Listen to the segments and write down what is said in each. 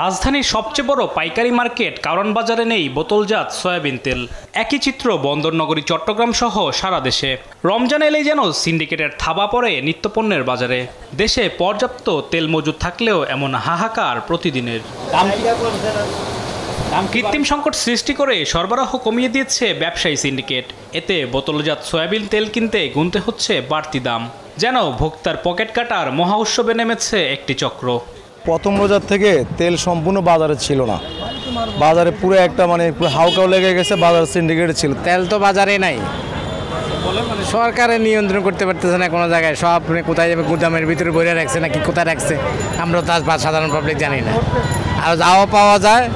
রাজধানীর সবচেয়ে বড় পাইকারি মার্কেট কারওয়ান বাজারে নেই বোতলজাত সয়াবিন তেল। একই চিত্র বন্দরনগরী চট্টগ্রাম সহ সারা দেশে। রমজান এলেই যেন সিন্ডিকেটের থাবা পড়ে নিত্যপণ্যের বাজারে। দেশে পর্যাপ্ত তেল মজুদ থাকলেও এমন হাহাকার প্রতিদিনের। কৃত্রিম সংকট সৃষ্টি করে সরবরাহ কমিয়ে দিয়েছে ব্যবসায়ী সিন্ডিকেট। এতে বোতলজাত সয়াবিন তেল কিনতে গুনতে হচ্ছে বাড়তি দাম। যেন ভোক্তার পকেট কাটার মহা উৎসবে নেমেছে একটি চক্র। প্রথম রোজার থেকে তেল সম্পূর্ণ বাজারে ছিল না, বাজারে পুরো একটা পুরো হাউকাও লেগে গেছে, বাজার সিন্ডিকেট ছিল। তেল তো বাজারে নাই, সরকারের নিয়ন্ত্রণ করতে পারতেছে না কোনো জায়গায়। সব কোথায় যাবে, গুদামের ভিতরে বইরে রাখছে নাকি কোথায় রাখছে আমরা তো সাধারণ পাবলিক জানি না। আর যাও পাওয়া যায়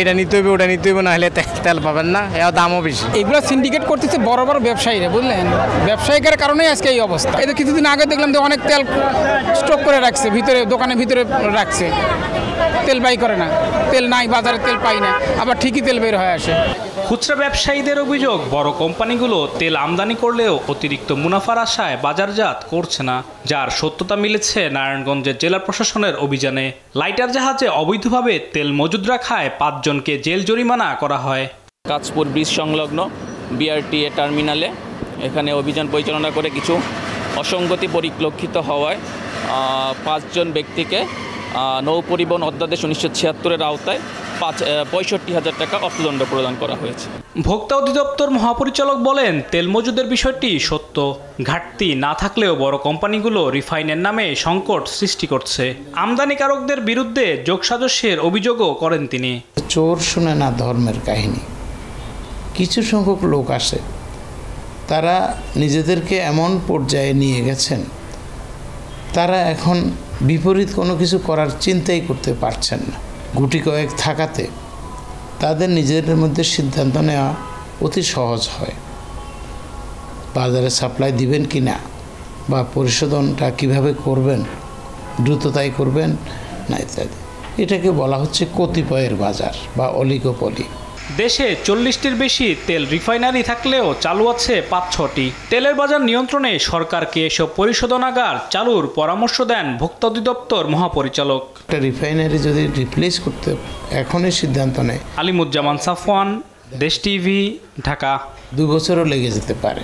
এটা নিতে হইবে ওটা নিতে হইবে, না হলে তেল পাবেন না, এর দামও বেশি। এগুলো সিন্ডিকেট করতেছে বড় বড় ব্যবসায়ীরা, বুঝলেন? ব্যবসায়িকের কারণেই আজকে এই অবস্থা। এই তো কিছুদিন আগে দেখলাম যে অনেক তেল স্টক করে রাখছে, ভিতরে দোকানের ভিতরে রাখছে, তেল বাই করে না, তেল নাই, বাজারে তেল পাই না, আবার ঠিকই তেল বের হয়ে আসে। খুচরা ব্যবসায়ীদের অভিযোগ, বড় কোম্পানিগুলো তেল আমদানি করলেও অতিরিক্ত মুনাফার আশায় বাজারজাত করছে না, যার সত্যতা মিলেছে নারায়ণগঞ্জের জেলা প্রশাসনের অভিযানে। লাইটার জাহাজে অবৈধভাবে তেল মজুদ রাখায় 5 জনকে জেল জরিমানা করা হয়। কাঁচপুর ব্রিজ সংলগ্ন বিআরটিএ টার্মিনালে এখানে অভিযান পরিচালনা করে কিছু অসঙ্গতি পরিলক্ষিত হওয়ায় 5 জন ব্যক্তিকে নৌ পরিবহন অধ্যাদেশ 1976-এর আওতায় 65,000 টাকা অর্থদণ্ড প্রদান করা হয়েছে। ভোক্তা অধিদপ্তর মহাপরিচালক বলেন, তেল মজুদের বিষয়টি সত্য। ঘাটতি না থাকলেও বড় কোম্পানিগুলো রিফাইনের নামে সংকট সৃষ্টি করছে। আমদানিকারকদের বিরুদ্ধে যোগসাজশের অভিযোগও করেন তিনি। চোর শুনে না ধর্মের কাহিনী। কিছু সংখ্যক লোক আসে, তারা নিজেদেরকে এমন পর্যায়ে নিয়ে গেছেন, তারা এখন বিপরীত কোনো কিছু করার চিন্তাই করতে পারছেন না। গুটি কয়েক থাকাতে তাদের নিজেদের মধ্যে সিদ্ধান্ত নেওয়া অতি সহজ হয়। বাজারে সাপ্লাই দিবেন কি না, বা পরিশোধনটা কিভাবে করবেন, দ্রুততাই করবেন না ইত্যাদি। এটাকে বলা হচ্ছে কতিপয়ের বাজার বা অলিগোপলি। দেশে 40টির বেশি তেল রিফাইনারি থাকলেও চালু আছে 5-6টি। তেলের বাজার নিয়ন্ত্রণে সরকারকে এসব পরিশোধনাগার চালুর পরামর্শ দেন ভোক্তা অধিদপ্তর মহাপরিচালক। একটা রিফাইনারি যদি রিপ্লেস করতে এখনই সিদ্ধান্ত নেয়। আলিমুজ্জামান সাফওয়ান, দেশ টিভি, ঢাকা। 2 বছরও লেগে যেতে পারে।